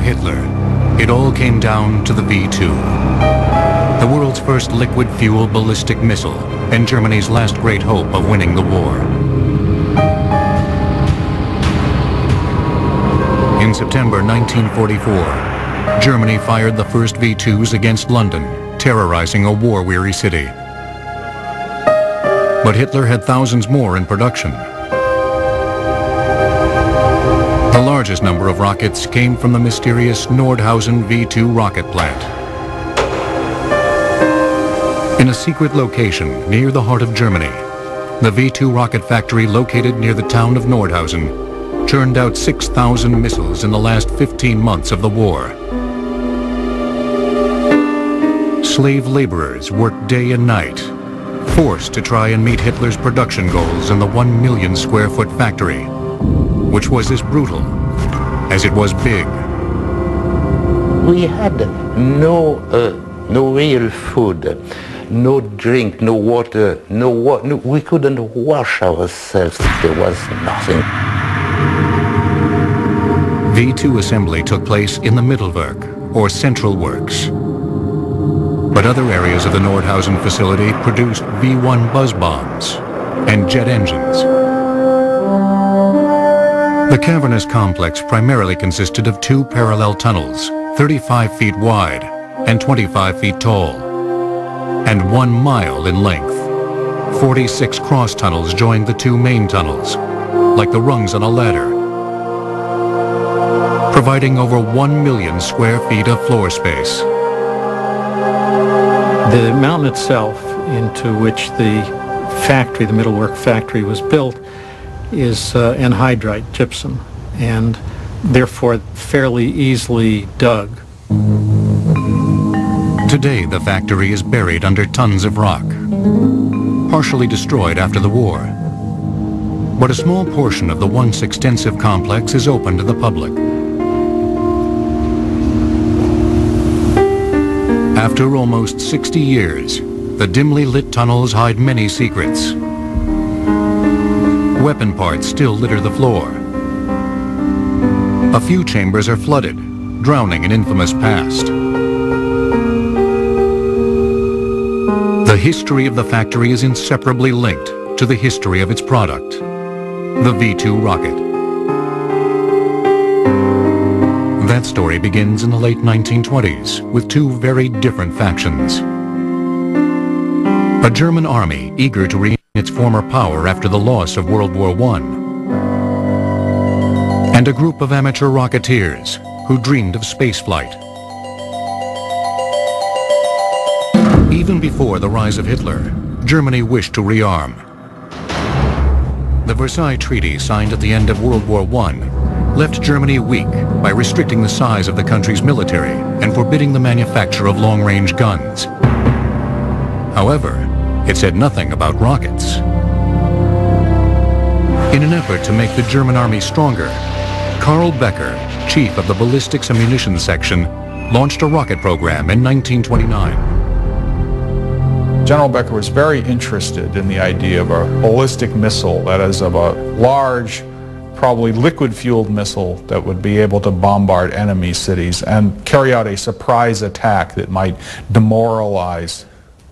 Hitler, it all came down to the V-2. The world's first liquid-fuel ballistic missile and Germany's last great hope of winning the war. In September 1944, Germany fired the first V-2s against London, terrorizing a war-weary city. But Hitler had thousands more in production. The largest number of rockets came from the mysterious Nordhausen V-2 rocket plant. In a secret location near the heart of Germany, the V-2 rocket factory located near the town of Nordhausen churned out 6,000 missiles in the last 15 months of the war. Slave laborers worked day and night, forced to try and meet Hitler's production goals in the 1 million square foot factory, which was as brutal as it was big. We had no real food, no drink, no water, we couldn't wash ourselves. There was nothing. V-2 assembly took place in the Mittelwerk, or Central Works. But other areas of the Nordhausen facility produced V-1 buzz bombs and jet engines. The cavernous complex primarily consisted of 2 parallel tunnels, 35 feet wide and 25 feet tall, and 1 mile in length. 46 cross tunnels joined the 2 main tunnels, like the rungs on a ladder, providing over 1 million square feet of floor space. The mountain itself into which the factory, the Mittelwerk factory, was built is anhydrite gypsum, and therefore fairly easily dug. Today the factory is buried under tons of rock, partially destroyed after the war. But a small portion of the once extensive complex is open to the public. After almost 60 years, the dimly lit tunnels hide many secrets. Weapon parts still litter the floor. A few chambers are flooded, drowning an infamous past. The history of the factory is inseparably linked to the history of its product, the V-2 rocket. That story begins in the late 1920s with 2 very different factions. A German army eager to regain its former power after the loss of World War I, and a group of amateur rocketeers who dreamed of spaceflight. Even before the rise of Hitler, Germany wished to rearm. The Versailles Treaty, signed at the end of World War I, left Germany weak by restricting the size of the country's military and forbidding the manufacture of long-range guns. However, it said nothing about rockets. In an effort to make the German army stronger, Karl Becker, chief of the Ballistics and Munitions Section, launched a rocket program in 1929. General Becker was very interested in the idea of a ballistic missile, that is, of a large, probably liquid-fueled missile that would be able to bombard enemy cities and carry out a surprise attack that might demoralize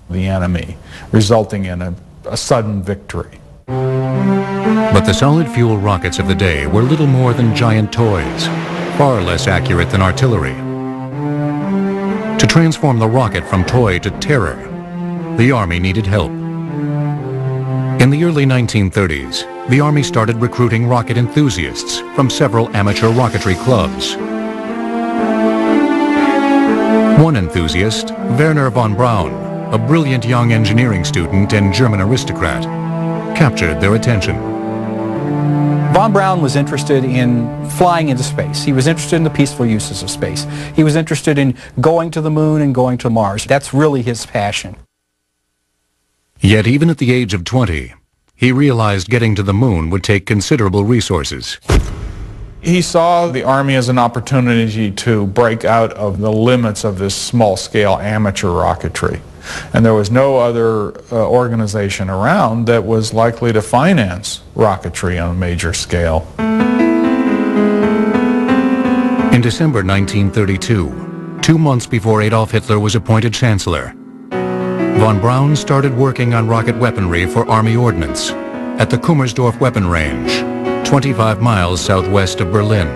the enemy, resulting in a sudden victory. But the solid-fuel rockets of the day were little more than giant toys, far less accurate than artillery. To transform the rocket from toy to terror, the Army needed help. In the early 1930s, the Army started recruiting rocket enthusiasts from several amateur rocketry clubs. One enthusiast, Werner von Braun, a brilliant young engineering student and German aristocrat, captured their attention. Von Braun was interested in flying into space. He was interested in the peaceful uses of space. He was interested in going to the moon and going to Mars. That's really his passion. Yet even at the age of 20, he realized getting to the moon would take considerable resources. He saw the Army as an opportunity to break out of the limits of this small-scale amateur rocketry. And there was no other organization around that was likely to finance rocketry on a major scale. In December 1932, 2 months before Adolf Hitler was appointed Chancellor, von Braun started working on rocket weaponry for Army ordnance at the Kummersdorf Weapon Range, 25 miles southwest of Berlin.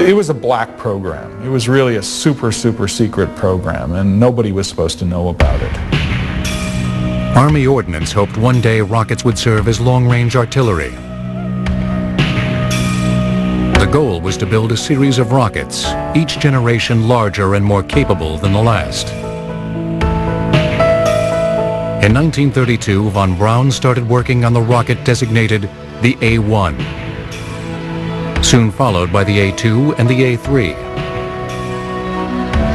It was a black program. It was really a super secret program, and nobody was supposed to know about it. Army ordnance hoped one day rockets would serve as long-range artillery. The goal was to build a series of rockets, each generation larger and more capable than the last. In 1932, von Braun started working on the rocket designated the A-1, soon followed by the A-2 and the A-3.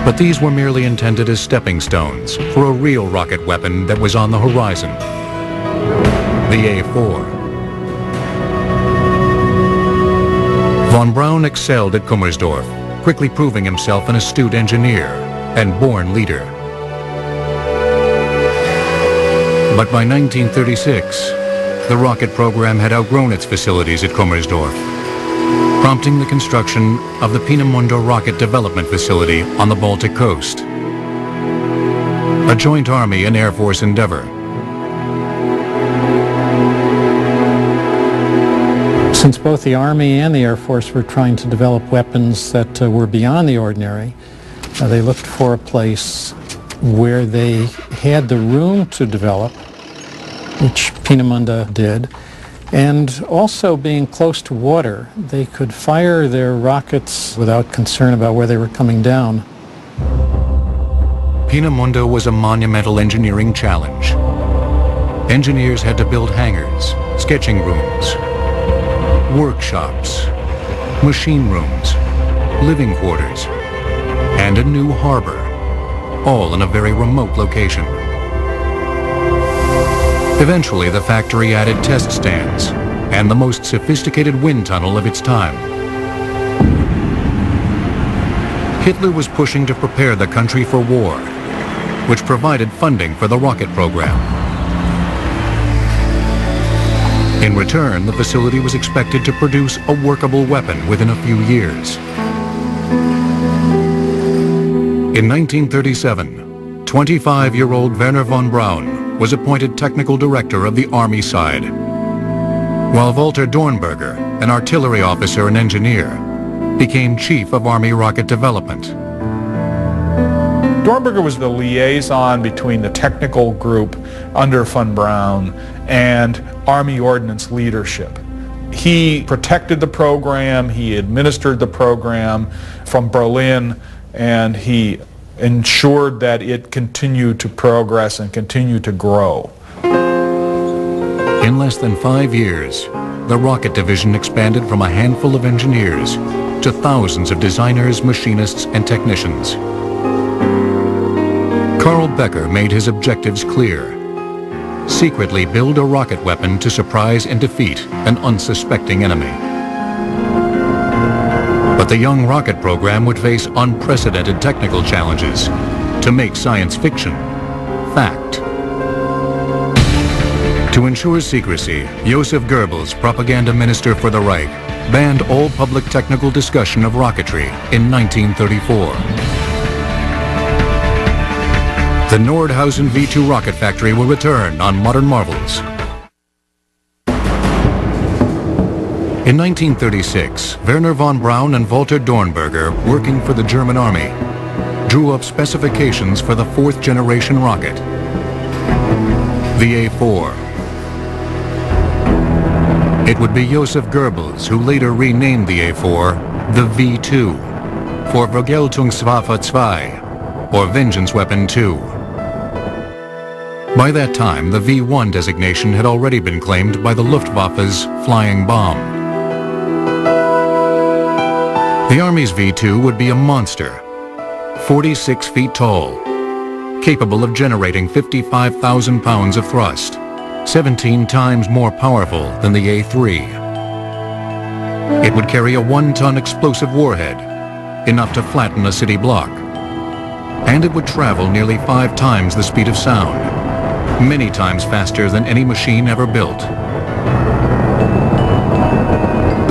But these were merely intended as stepping stones for a real rocket weapon that was on the horizon, the A-4. Von Braun excelled at Kummersdorf, quickly proving himself an astute engineer and born leader. But by 1936, the rocket program had outgrown its facilities at Kummersdorf, prompting the construction of the Peenemünde Rocket Development Facility on the Baltic coast, a joint Army and Air Force endeavor. Since both the Army and the Air Force were trying to develop weapons that were beyond the ordinary, they looked for a place where they had the room to develop, which Peenemünde did, and also being close to water, they could fire their rockets without concern about where they were coming down. Peenemünde was a monumental engineering challenge. Engineers had to build hangars, sketching rooms, workshops, machine rooms, living quarters, and a new harbor, all in a very remote location. Eventually, the factory added test stands and the most sophisticated wind tunnel of its time. Hitler was pushing to prepare the country for war, which provided funding for the rocket program. In return, the facility was expected to produce a workable weapon within a few years. In 1937, 25-year-old Werner von Braun was appointed technical director of the Army side, while Walter Dornberger, an artillery officer and engineer, became chief of Army rocket development. Dornberger was the liaison between the technical group under von Braun and Army Ordnance leadership. He protected the program, he administered the program from Berlin, and he ensured that it continued to progress and continue to grow. In less than 5 years, the rocket division expanded from a handful of engineers to thousands of designers, machinists, and technicians. Carl Becker made his objectives clear. Secretly build a rocket weapon to surprise and defeat an unsuspecting enemy. But the young rocket program would face unprecedented technical challenges to make science fiction fact. To ensure secrecy, Joseph Goebbels, propaganda minister for the Reich, banned all public technical discussion of rocketry in 1934. The Nordhausen V2 rocket factory will return on Modern Marvels. In 1936, Werner von Braun and Walter Dornberger, working for the German Army, drew up specifications for the fourth-generation rocket, the A-4. It would be Joseph Goebbels who later renamed the A-4 the V-2 for Vergeltungswaffe 2, or Vengeance Weapon 2. By that time, the V-1 designation had already been claimed by the Luftwaffe's flying bomb. The Army's V-2 would be a monster, 46 feet tall, capable of generating 55,000 pounds of thrust, 17 times more powerful than the A-3. It would carry a 1-ton explosive warhead, enough to flatten a city block. And it would travel nearly 5 times the speed of sound, many times faster than any machine ever built.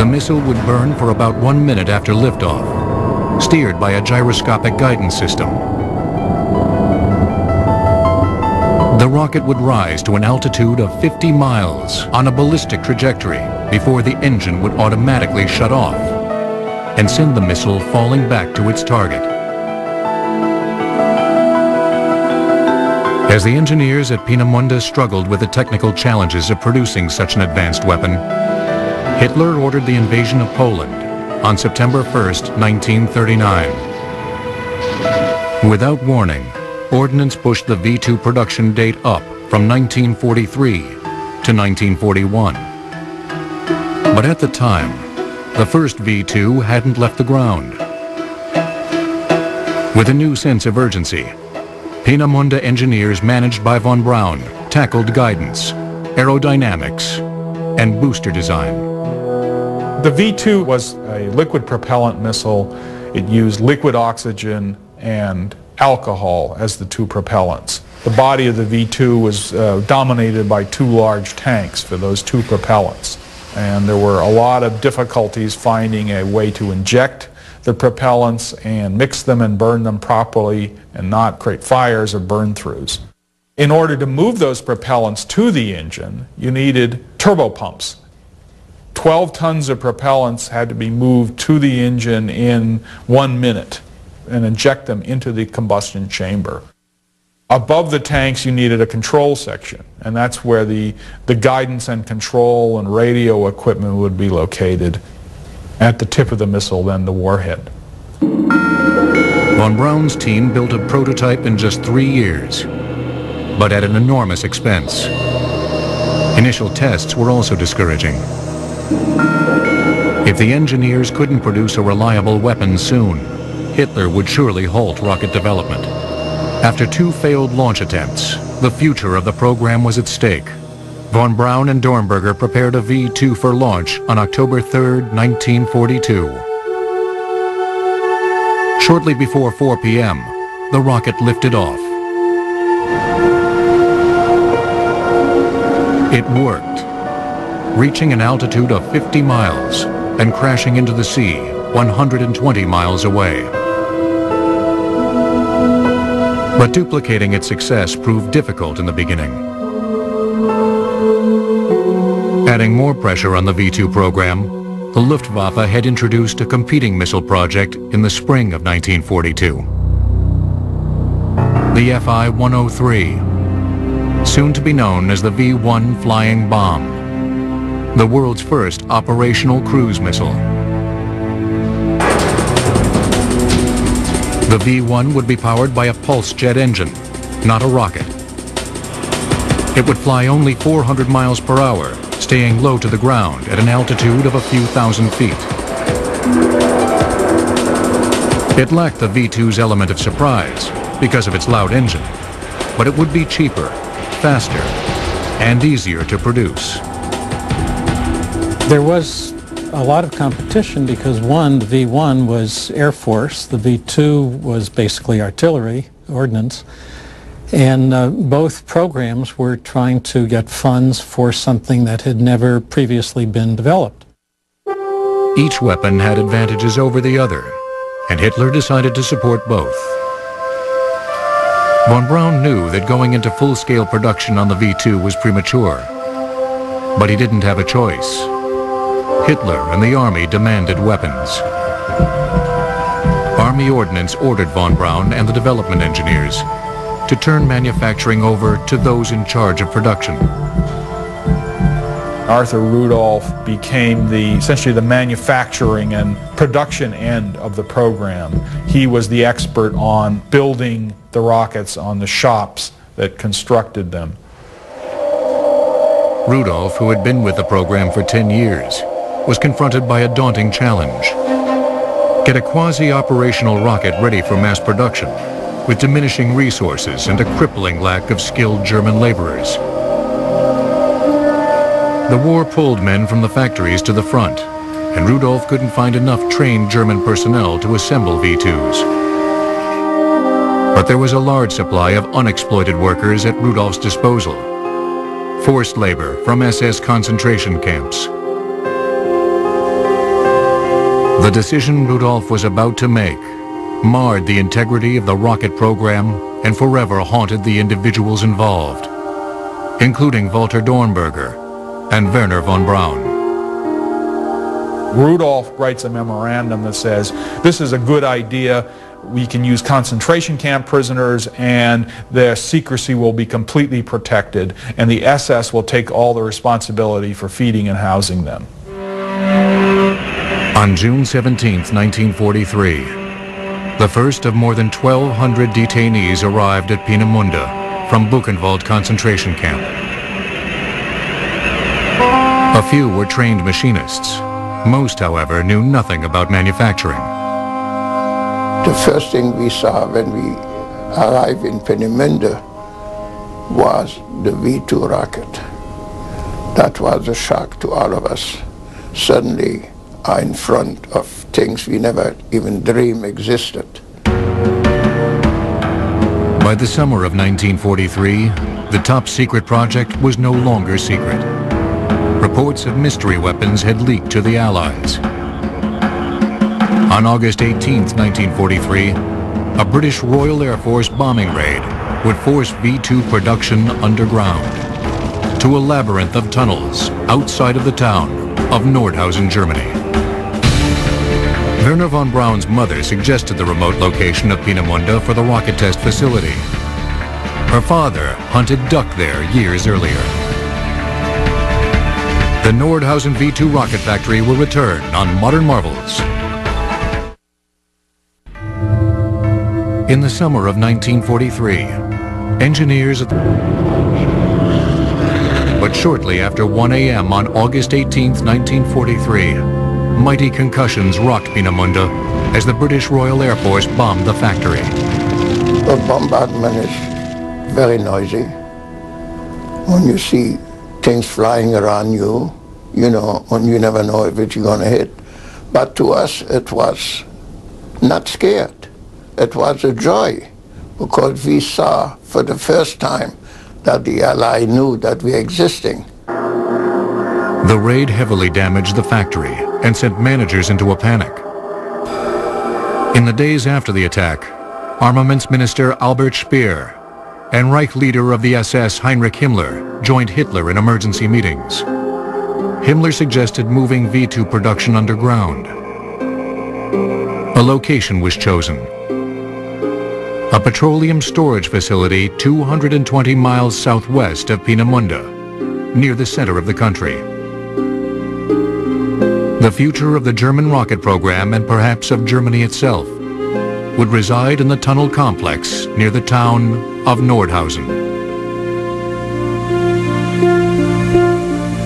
The missile would burn for about 1 minute after liftoff, steered by a gyroscopic guidance system. The rocket would rise to an altitude of 50 miles on a ballistic trajectory before the engine would automatically shut off and send the missile falling back to its target. As the engineers at Peenemünde struggled with the technical challenges of producing such an advanced weapon, Hitler ordered the invasion of Poland on September 1st, 1939. Without warning, ordnance pushed the V-2 production date up from 1943 to 1941. But at the time, the first V-2 hadn't left the ground. With a new sense of urgency, Peenemünde engineers managed by von Braun tackled guidance, aerodynamics, and booster design. The V-2 was a liquid propellant missile. It used liquid oxygen and alcohol as the two propellants. The body of the V-2 was dominated by two large tanks for those two propellants. And there were a lot of difficulties finding a way to inject the propellants and mix them and burn them properly and not create fires or burn-throughs. In order to move those propellants to the engine, you needed turbopumps. 12 tons of propellants had to be moved to the engine in 1 minute and inject them into the combustion chamber. Above the tanks you needed a control section, and that's where the guidance and control and radio equipment would be located at the tip of the missile, then the warhead. Von Braun's team built a prototype in just 3 years, but at an enormous expense. Initial tests were also discouraging. If the engineers couldn't produce a reliable weapon soon, Hitler would surely halt rocket development. After 2 failed launch attempts, the future of the program was at stake. Von Braun and Dornberger prepared a V-2 for launch on October 3, 1942. Shortly before 4 p.m., the rocket lifted off. It worked, reaching an altitude of 50 miles and crashing into the sea 120 miles away. But duplicating its success proved difficult in the beginning. Adding more pressure on the V-2 program, the Luftwaffe had introduced a competing missile project in the spring of 1942. The Fi-103, soon to be known as the V-1 Flying Bomb, the world's first operational cruise missile. The V-1 would be powered by a pulse jet engine, not a rocket. It would fly only 400 miles per hour, staying low to the ground at an altitude of a few thousand feet. It lacked the V-2's element of surprise because of its loud engine, but it would be cheaper, faster, and easier to produce. There was a lot of competition because the V-1 was Air Force, the V-2 was basically artillery, ordnance, and both programs were trying to get funds for something that had never previously been developed. Each weapon had advantages over the other, and Hitler decided to support both. Von Braun knew that going into full-scale production on the V-2 was premature, but he didn't have a choice. Hitler and the Army demanded weapons. Army Ordnance ordered von Braun and the development engineers to turn manufacturing over to those in charge of production. Arthur Rudolph became essentially the manufacturing and production end of the program. He was the expert on building the rockets on the shops that constructed them. Rudolph, who had been with the program for 10 years, was confronted by a daunting challenge. Get a quasi-operational rocket ready for mass production with diminishing resources and a crippling lack of skilled German laborers. The war pulled men from the factories to the front, and Rudolph couldn't find enough trained German personnel to assemble V-2s. But there was a large supply of unexploited workers at Rudolph's disposal. Forced labor from SS concentration camps. The decision Rudolf was about to make marred the integrity of the rocket program and forever haunted the individuals involved, including Walter Dornberger and Wernher von Braun. Rudolf writes a memorandum that says, this is a good idea, we can use concentration camp prisoners and their secrecy will be completely protected, and the SS will take all the responsibility for feeding and housing them. On June 17, 1943, the first of more than 1,200 detainees arrived at Peenemünde from Buchenwald concentration camp. A few were trained machinists. Most, however, knew nothing about manufacturing. The first thing we saw when we arrived in Peenemünde was the V2 rocket. That was a shock to all of us. Suddenly, are in front of things we never even dreamed existed. By the summer of 1943, the top secret project was no longer secret. Reports of mystery weapons had leaked to the Allies. On August 18, 1943, a British Royal Air Force bombing raid would force V2 production underground to a labyrinth of tunnels outside of the town of Nordhausen, Germany. Wernher von Braun's mother suggested the remote location of Peenemünde for the rocket test facility. Her father hunted duck there years earlier. The Nordhausen V2 rocket factory will return on Modern Marvels. In the summer of 1943, engineers but shortly after 1 a.m. on August 18, 1943, mighty concussions rocked Peenemünde as the British Royal Air Force bombed the factory. The bombardment is very noisy. When you see things flying around you, you know, and you never know if it's going to hit. But to us, it was not scared. It was a joy, because we saw for the first time that the Allies knew that we were existing. The raid heavily damaged the factory and sent managers into a panic. In the days after the attack, Armaments Minister Albert Speer and Reich leader of the SS Heinrich Himmler joined Hitler in emergency meetings. Himmler suggested moving V2 production underground. A location was chosen: a petroleum storage facility 220 miles southwest of Peenemünde, near the center of the country. The future of the German rocket program, and perhaps of Germany itself, would reside in the tunnel complex near the town of Nordhausen.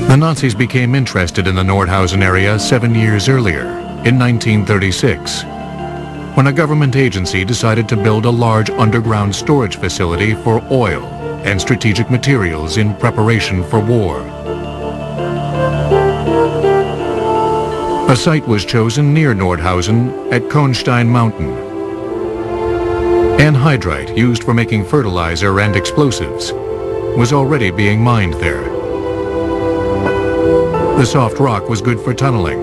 The Nazis became interested in the Nordhausen area 7 years earlier, in 1936, when a government agency decided to build a large underground storage facility for oil and strategic materials in preparation for war. A site was chosen near Nordhausen at Kohnstein Mountain. Anhydrite, used for making fertilizer and explosives, was already being mined there. The soft rock was good for tunneling,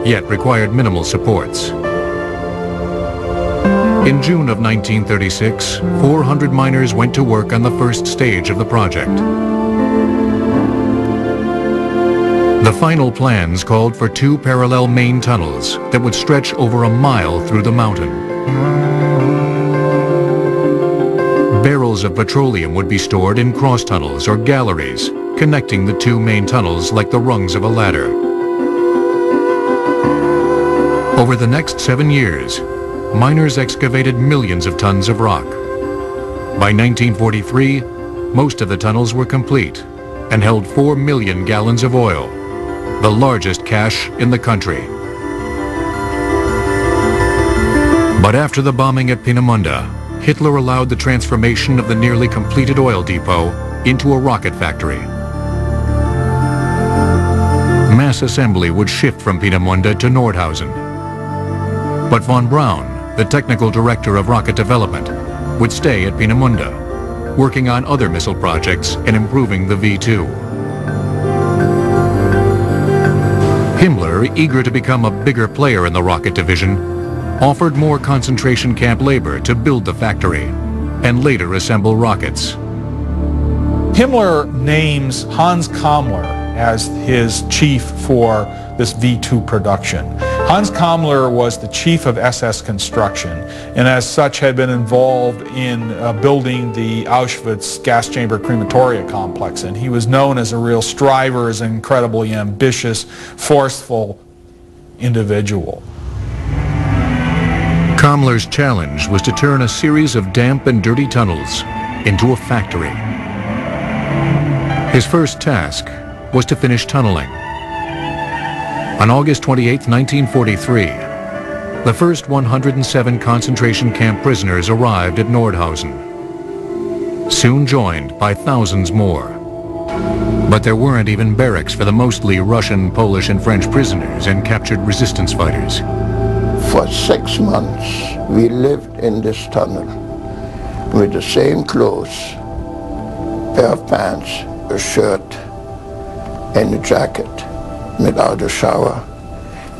yet required minimal supports. In June of 1936, 400 miners went to work on the first stage of the project. The final plans called for 2 parallel main tunnels that would stretch over a mile through the mountain. Barrels of petroleum would be stored in cross tunnels or galleries, connecting the 2 main tunnels like the rungs of a ladder. Over the next 7 years, miners excavated millions of tons of rock. By 1943, most of the tunnels were complete and held 4 million gallons of oil, the largest cache in the country. But after the bombing at Peenemünde, Hitler allowed the transformation of the nearly completed oil depot into a rocket factory. Mass assembly would shift from Peenemünde to Nordhausen. But von Braun, the technical director of rocket development, would stay at Peenemünde, working on other missile projects and improving the V2. Himmler, eager to become a bigger player in the rocket division, offered more concentration camp labor to build the factory and later assemble rockets. Himmler names Hans Kammler as his chief for this V-2 production. Hans Kammler was the chief of SS construction and as such had been involved in building the Auschwitz gas chamber crematoria complex, and he was known as a real striver, as an incredibly ambitious, forceful individual. Kammler's challenge was to turn a series of damp and dirty tunnels into a factory. His first task was to finish tunneling. On August 28, 1943, the first 107 concentration camp prisoners arrived at Nordhausen, soon joined by thousands more. But there weren't even barracks for the mostly Russian, Polish, and French prisoners and captured resistance fighters. For 6 months, we lived in this tunnel with the same clothes, pair of pants, a shirt, and a jacket, without a shower.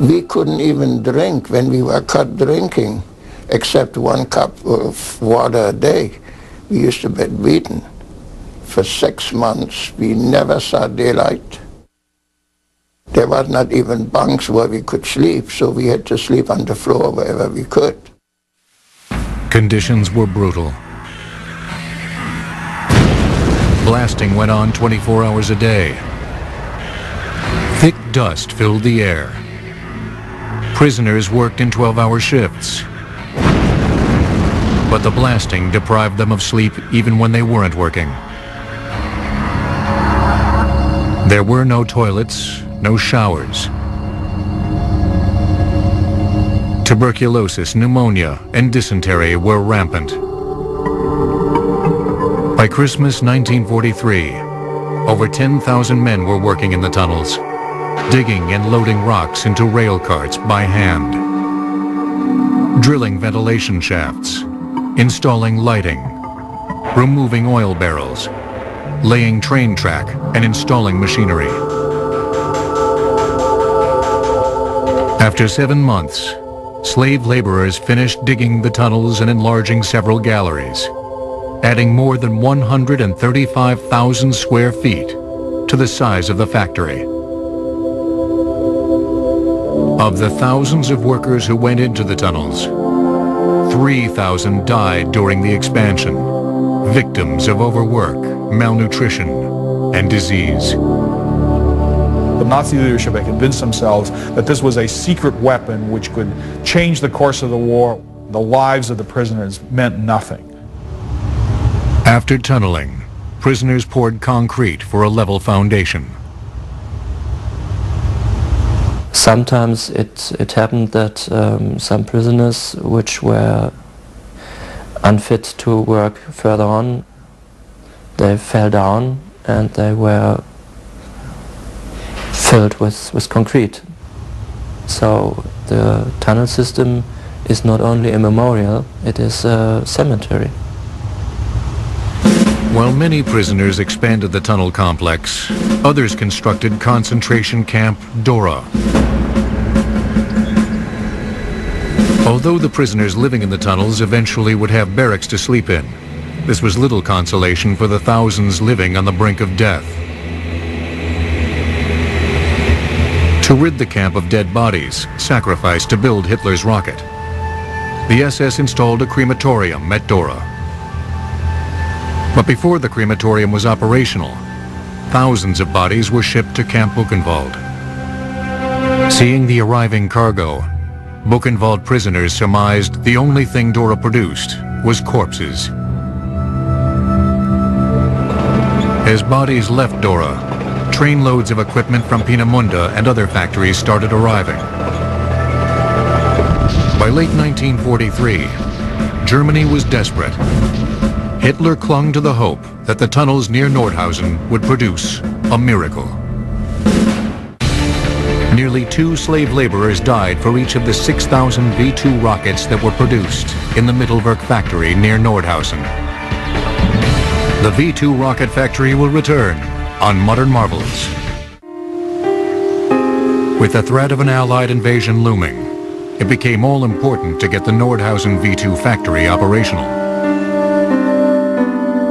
We couldn't even drink when we were caught drinking, except 1 cup of water a day. We used to be beaten. For 6 months, we never saw daylight. There was not even bunks where we could sleep, so we had to sleep on the floor wherever we could. Conditions were brutal. Blasting went on 24 hours a day. Thick dust filled the air. Prisoners worked in 12-hour shifts. But the blasting deprived them of sleep even when they weren't working. There were no toilets, no showers. Tuberculosis, pneumonia, and dysentery were rampant. By Christmas 1943, over 10,000 men were working in the tunnels, digging and loading rocks into rail carts by hand, drilling ventilation shafts, installing lighting, removing oil barrels, laying train track, and installing machinery. After 7 months, slave laborers finished digging the tunnels and enlarging several galleries, adding more than 135,000 square feet to the size of the factory. Of the thousands of workers who went into the tunnels, 3,000 died during the expansion, victims of overwork, malnutrition, and disease. The Nazi leadership had convinced themselves that this was a secret weapon which could change the course of the war. The lives of the prisoners meant nothing. After tunneling, prisoners poured concrete for a level foundation. Sometimes it happened that some prisoners which were unfit to work further on, they fell down and they were filled with concrete. So the tunnel system is not only a memorial, it is a cemetery. While many prisoners expanded the tunnel complex, others constructed concentration camp Dora. Although the prisoners living in the tunnels eventually would have barracks to sleep in, this was little consolation for the thousands living on the brink of death. To rid the camp of dead bodies, sacrificed to build Hitler's rocket, the SS installed a crematorium at Dora. But before the crematorium was operational, thousands of bodies were shipped to Camp Buchenwald. Seeing the arriving cargo, Buchenwald prisoners surmised the only thing Dora produced was corpses. As bodies left Dora, trainloads of equipment from Peenemünde and other factories started arriving. By late 1943, Germany was desperate. Hitler clung to the hope that the tunnels near Nordhausen would produce a miracle. Nearly 2 slave laborers died for each of the 6,000 V-2 rockets that were produced in the Mittelwerk factory near Nordhausen. The V-2 rocket factory will return on Modern Marvels. With the threat of an Allied invasion looming, it became all important to get the Nordhausen V2 factory operational.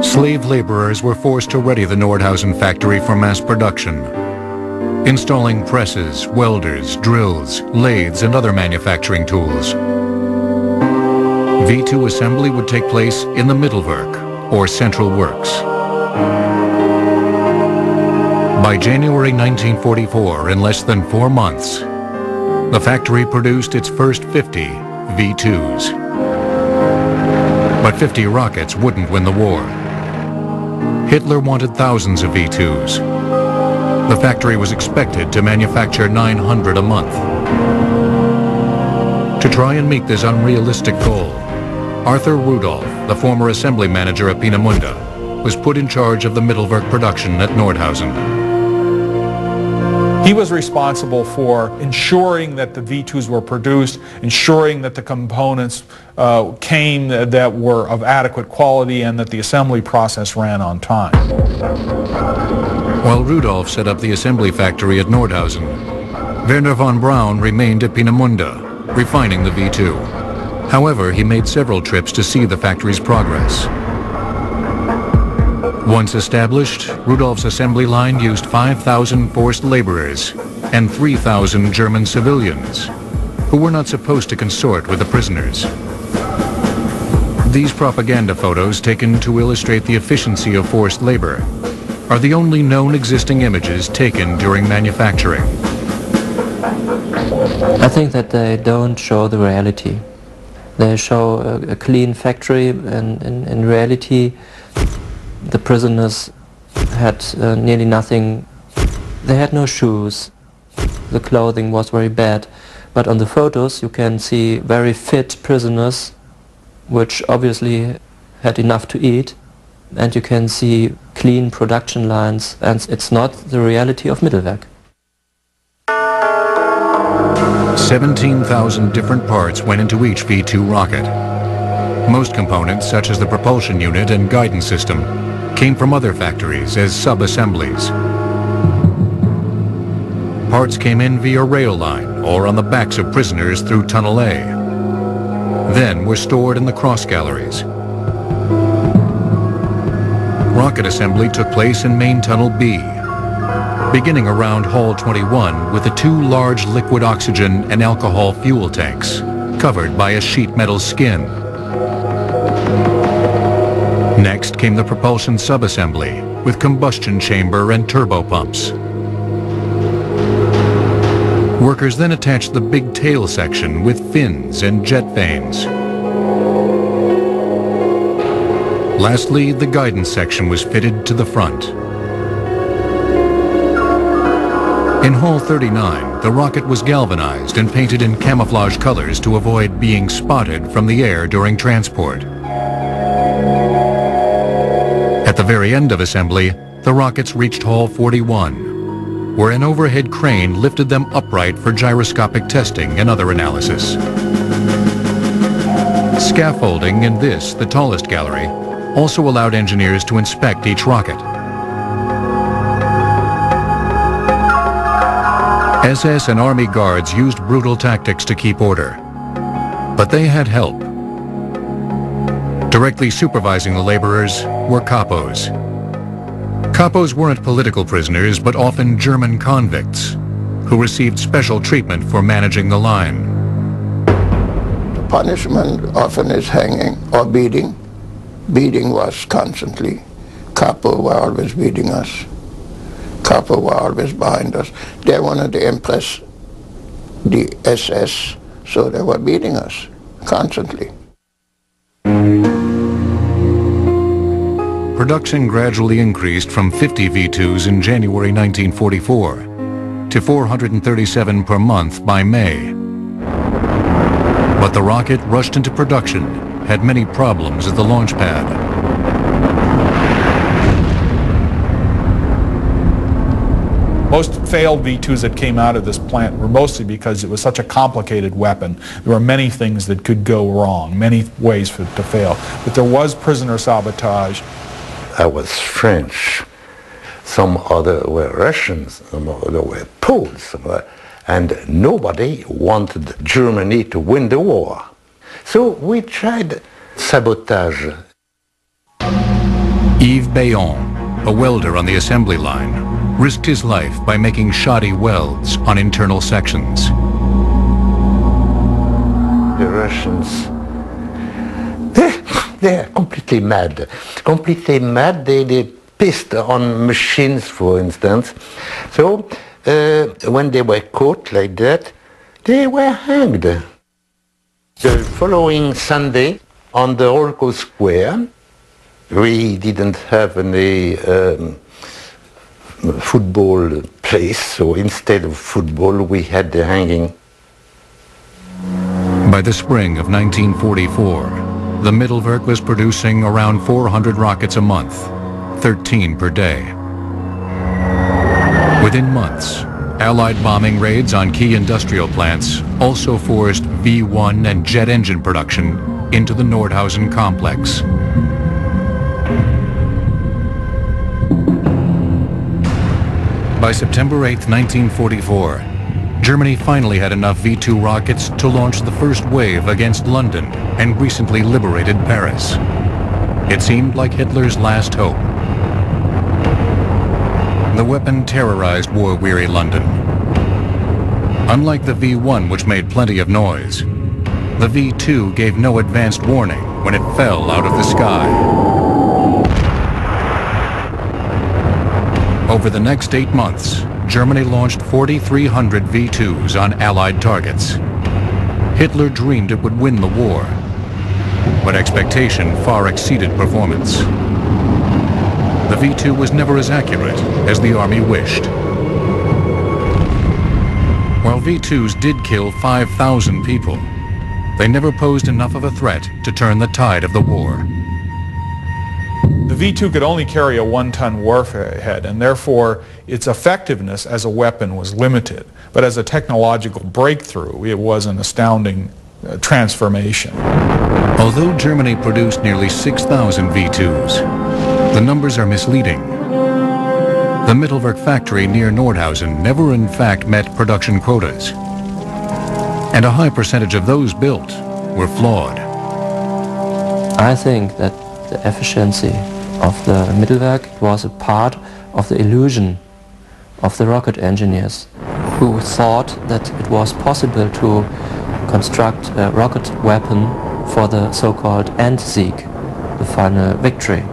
Slave laborers were forced to ready the Nordhausen factory for mass production, installing presses, welders, drills, lathes, and other manufacturing tools. V2 assembly would take place in the Mittelwerk, or Central Works. By January 1944, in less than 4 months, the factory produced its first 50 V2s. But 50 rockets wouldn't win the war. Hitler wanted thousands of V2s. The factory was expected to manufacture 900 a month. To try and meet this unrealistic goal, Arthur Rudolph, the former assembly manager at Peenemünde, was put in charge of the Mittelwerk production at Nordhausen. He was responsible for ensuring that the V2s were produced, ensuring that the components came that were of adequate quality, and that the assembly process ran on time. While Rudolph set up the assembly factory at Nordhausen, Werner von Braun remained at Peenemünde, refining the V2. However, he made several trips to see the factory's progress. Once established, Rudolph's assembly line used 5,000 forced laborers and 3,000 German civilians, who were not supposed to consort with the prisoners. These propaganda photos, taken to illustrate the efficiency of forced labor, are the only known existing images taken during manufacturing. I think that they don't show the reality. They show a clean factory, and in reality the prisoners had nearly nothing. They had no shoes. The clothing was very bad. But on the photos you can see very fit prisoners, which obviously had enough to eat. And you can see clean production lines, and it's not the reality of Mittelwerk. 17,000 different parts went into each V2 rocket. Most components, such as the propulsion unit and guidance system, came from other factories as sub-assemblies. Parts came in via rail line or on the backs of prisoners through Tunnel A, then were stored in the cross galleries. Rocket assembly took place in Main Tunnel B, beginning around Hall 21 with the 2 large liquid oxygen and alcohol fuel tanks, covered by a sheet metal skin. Next came the propulsion subassembly with combustion chamber and turbopumps. Workers then attached the big tail section with fins and jet vanes. Lastly, the guidance section was fitted to the front. In Hall 39, the rocket was galvanized and painted in camouflage colors to avoid being spotted from the air during transport. At the very end of assembly, the rockets reached Hall 41, where an overhead crane lifted them upright for gyroscopic testing and other analysis. Scaffolding in this, the tallest gallery, also allowed engineers to inspect each rocket. SS and Army guards used brutal tactics to keep order, but they had help. Directly supervising the laborers were capos. Capos weren't political prisoners, but often German convicts, who received special treatment for managing the line. The punishment often is hanging or beating. Beating was constantly. Capo were always beating us. Capo were always behind us. They wanted to impress the SS, so they were beating us constantly. Production gradually increased from 50 V2s in January 1944 to 437 per month by May. But the rocket rushed into production had many problems at the launch pad. Most failed V2s that came out of this plant were mostly because it was such a complicated weapon. There were many things that could go wrong, many ways to fail. But there was prisoner sabotage. I was French. Some other were Russians, some other were Poles. and nobody wanted Germany to win the war. So we tried sabotage. Yves Bayon, a welder on the assembly line, risked his life by making shoddy welds on internal sections. The Russians, they're completely mad. Completely mad. They pissed on machines, for instance. So when they were caught like that, they were hanged. The following Sunday, on the Rolko Square, we didn't have any football place, so instead of football, we had the hanging. By the spring of 1944, the Mittelwerk was producing around 400 rockets a month, 13 per day. Within months, Allied bombing raids on key industrial plants also forced V-1 and jet engine production into the Nordhausen complex. By September 8, 1944, Germany finally had enough V-2 rockets to launch the first wave against London and recently liberated Paris. It seemed like Hitler's last hope. The weapon terrorized war-weary London. Unlike the V-1, which made plenty of noise, the V-2 gave no advanced warning when it fell out of the sky. Over the next 8 months, Germany launched 4,300 V-2s on Allied targets. Hitler dreamed it would win the war, but expectation far exceeded performance. The V-2 was never as accurate as the Army wished. While V-2s did kill 5,000 people, they never posed enough of a threat to turn the tide of the war. The V-2 could only carry a 1-ton warhead, and therefore its effectiveness as a weapon was limited. But as a technological breakthrough, it was an astounding transformation. Although Germany produced nearly 6,000 V-2s, the numbers are misleading. The Mittelwerk factory near Nordhausen never in fact met production quotas, and a high percentage of those built were flawed. I think that the efficiency of the Mittelwerk was a part of the illusion of the rocket engineers who thought that it was possible to construct a rocket weapon for the so-called Endsieg, the final victory.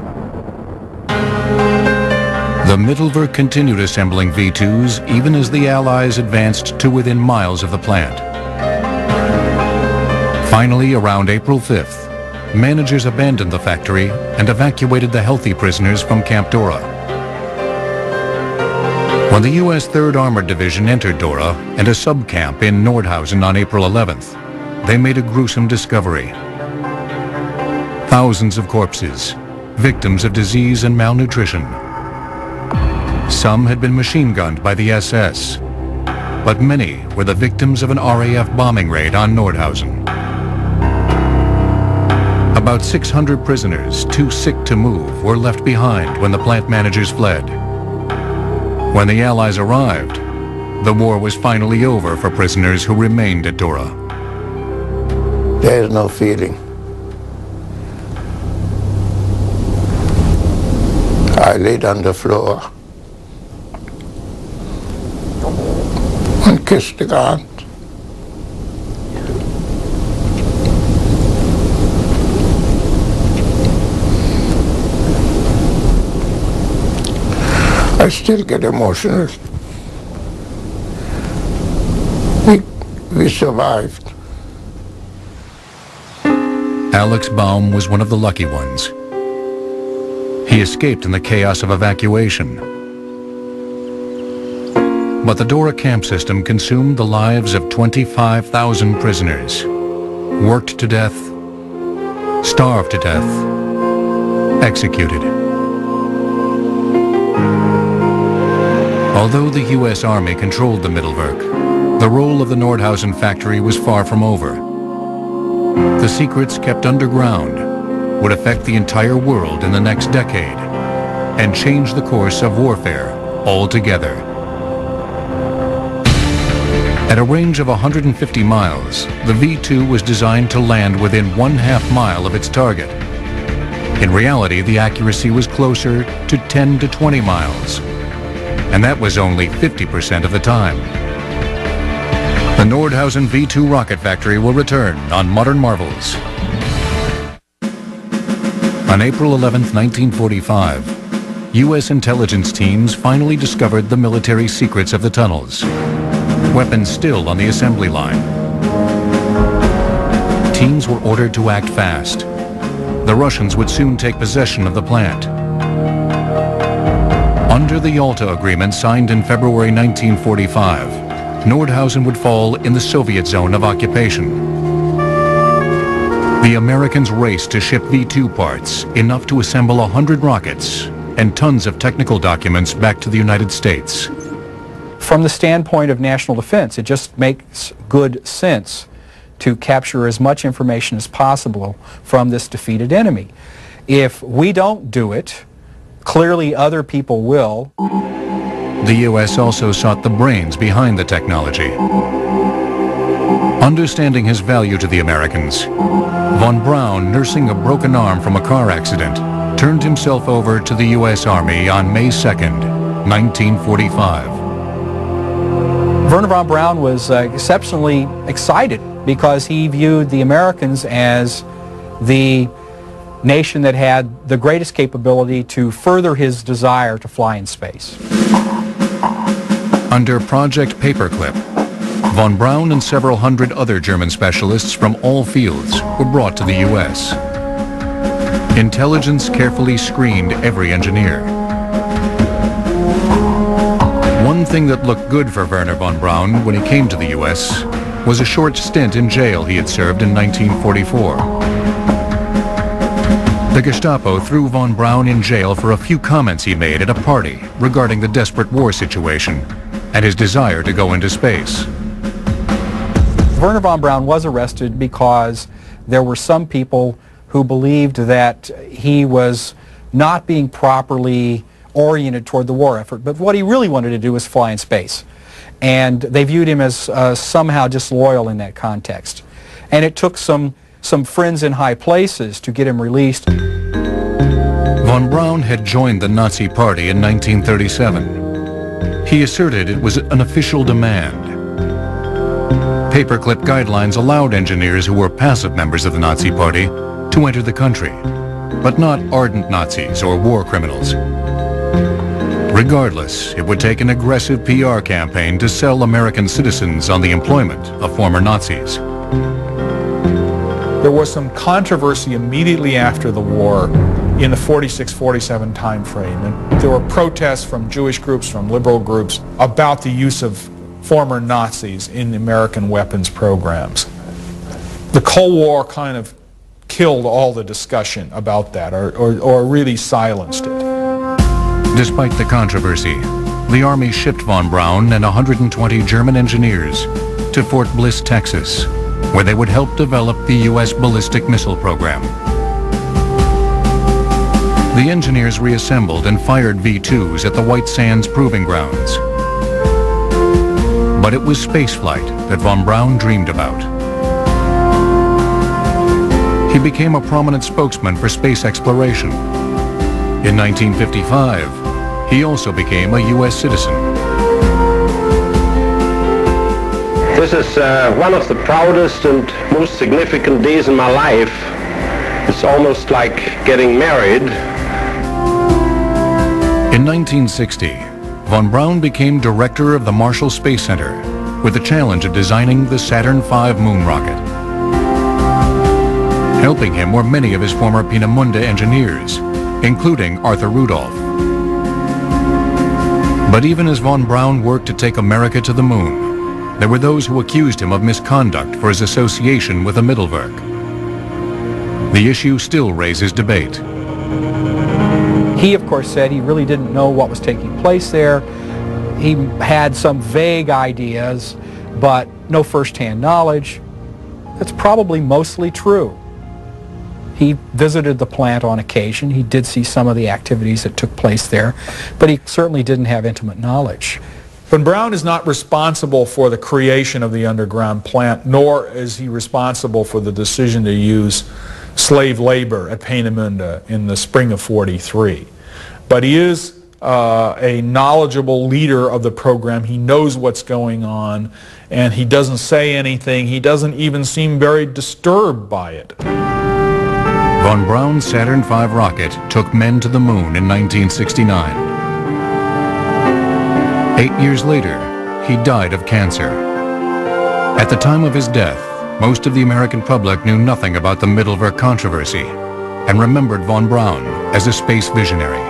The Mittelwerk continued assembling V-2s even as the Allies advanced to within miles of the plant. Finally, around April 5th, managers abandoned the factory and evacuated the healthy prisoners from Camp Dora. When the U.S. 3rd Armored Division entered Dora and a subcamp in Nordhausen on April 11th, they made a gruesome discovery. Thousands of corpses, victims of disease and malnutrition. Some had been machine-gunned by the SS, but many were the victims of an RAF bombing raid on Nordhausen. About 600 prisoners, too sick to move, were left behind when the plant managers fled. When the Allies arrived, the war was finally over for prisoners who remained at Dora. There is no feeling. I laid on the floor and kissed the ground. I still get emotional. We survived. Alex Baum was one of the lucky ones. He escaped in the chaos of evacuation. But the Dora camp system consumed the lives of 25,000 prisoners, worked to death, starved to death, executed. Although the U.S. Army controlled the Mittelwerk, the role of the Nordhausen factory was far from over. The secrets kept underground would affect the entire world in the next decade and change the course of warfare altogether. At a range of 150 miles, the V-2 was designed to land within 1/2 mile of its target. In reality, the accuracy was closer to 10 to 20 miles, and that was only 50% of the time. The Nordhausen V-2 rocket factory will return on Modern Marvels. On April 11, 1945, U.S. intelligence teams finally discovered the military secrets of the tunnels. Weapons still on the assembly line. Teams were ordered to act fast. The Russians would soon take possession of the plant. Under the Yalta Agreement signed in February 1945, Nordhausen would fall in the Soviet zone of occupation. The Americans raced to ship V-2 parts, enough to assemble 100 rockets and tons of technical documents back to the United States. From the standpoint of national defense, it just makes good sense to capture as much information as possible from this defeated enemy. If we don't do it, clearly other people will. The U.S. also sought the brains behind the technology. Understanding his value to the Americans, von Braun, nursing a broken arm from a car accident, turned himself over to the U.S. Army on May 2nd, 1945. Werner von Braun was exceptionally excited because he viewed the Americans as the nation that had the greatest capability to further his desire to fly in space. Under Project Paperclip, von Braun and several hundred other German specialists from all fields were brought to the U.S. Intelligence carefully screened every engineer. One thing that looked good for Werner von Braun when he came to the U.S. was a short stint in jail he had served in 1944. The Gestapo threw von Braun in jail for a few comments he made at a party regarding the desperate war situation and his desire to go into space. Werner von Braun was arrested because there were some people who believed that he was not being properly oriented toward the war effort, but what he really wanted to do was fly in space. And they viewed him as somehow disloyal in that context. And it took some friends in high places to get him released. Von Braun had joined the Nazi Party in 1937. He asserted it was an official demand. Paperclip guidelines allowed engineers who were passive members of the Nazi Party to enter the country, but not ardent Nazis or war criminals. Regardless, it would take an aggressive PR campaign to sell American citizens on the employment of former Nazis. There was some controversy immediately after the war in the 46-47 time frame, and there were protests from Jewish groups, from liberal groups, about the use of former Nazis in American weapons programs. The Cold War kind of killed all the discussion about that, or really silenced it. Despite the controversy, the Army shipped von Braun and 120 German engineers to Fort Bliss, Texas, where they would help develop the U.S. ballistic missile program. The engineers reassembled and fired V-2s at the White Sands Proving Grounds. But it was spaceflight that von Braun dreamed about. He became a prominent spokesman for space exploration. In 1955, he also became a U.S. citizen. This is one of the proudest and most significant days in my life. It's almost like getting married. In 1960, von Braun became director of the Marshall Space Center with the challenge of designing the Saturn V moon rocket. Helping him were many of his former Peenemünde engineers, including Arthur Rudolph. But even as von Braun worked to take America to the moon, there were those who accused him of misconduct for his association with the Mittelwerk. The issue still raises debate. He, of course, said he really didn't know what was taking place there. He had some vague ideas, but no first-hand knowledge. That's probably mostly true. He visited the plant on occasion. He did see some of the activities that took place there, but he certainly didn't have intimate knowledge. Von Braun is not responsible for the creation of the underground plant, nor is he responsible for the decision to use slave labor at Peenemünde in the spring of '43. But he is a knowledgeable leader of the program. He knows what's going on, and he doesn't say anything. He doesn't even seem very disturbed by it. Von Braun's Saturn V rocket took men to the moon in 1969. 8 years later, he died of cancer. At the time of his death, most of the American public knew nothing about the Mittelwerk controversy and remembered von Braun as a space visionary.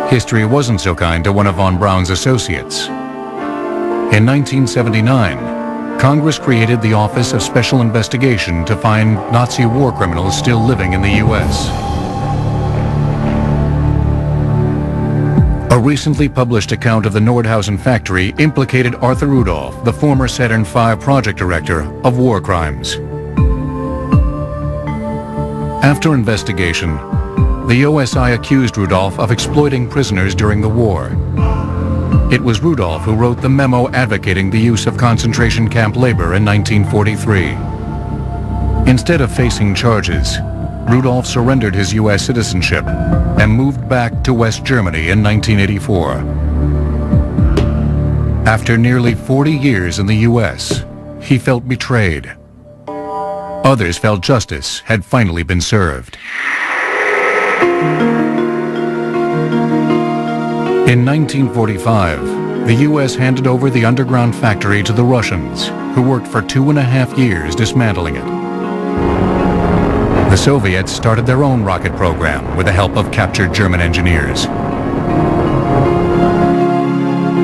History wasn't so kind to one of von Braun's associates. In 1979, Congress created the Office of Special Investigation to find Nazi war criminals still living in the U.S. A recently published account of the Nordhausen factory implicated Arthur Rudolph, the former Saturn V project director, of war crimes. After investigation, the OSI accused Rudolph of exploiting prisoners during the war. It was Rudolph who wrote the memo advocating the use of concentration camp labor in 1943. Instead of facing charges, Rudolph surrendered his U.S. citizenship and moved back to West Germany in 1984. After nearly 40 years in the U.S., he felt betrayed. Others felt justice had finally been served. In 1945, the U.S. handed over the underground factory to the Russians, who worked for 2.5 years dismantling it. The Soviets started their own rocket program with the help of captured German engineers.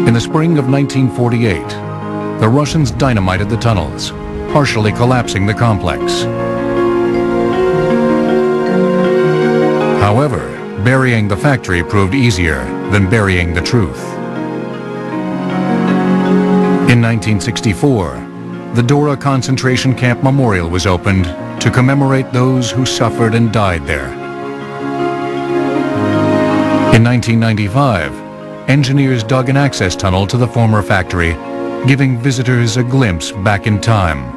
In the spring of 1948, the Russians dynamited the tunnels, partially collapsing the complex. However, burying the factory proved easier than burying the truth. In 1964, the Dora concentration camp memorial was opened to commemorate those who suffered and died there. In 1995, engineers dug an access tunnel to the former factory, giving visitors a glimpse back in time.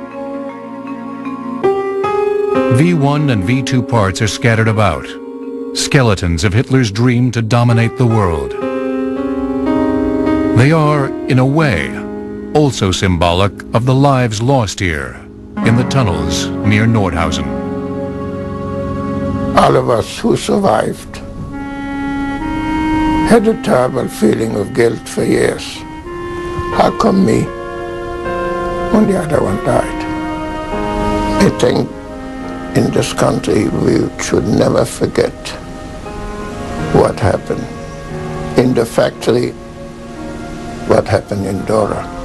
V1 and V2 parts are scattered about, skeletons of Hitler's dream to dominate the world. They are, in a way, also symbolic of the lives lost here in the tunnels near Nordhausen. All of us who survived had a terrible feeling of guilt for years. How come me when the other one died? I think in this country we should never forget what happened in the factory, what happened in Dora.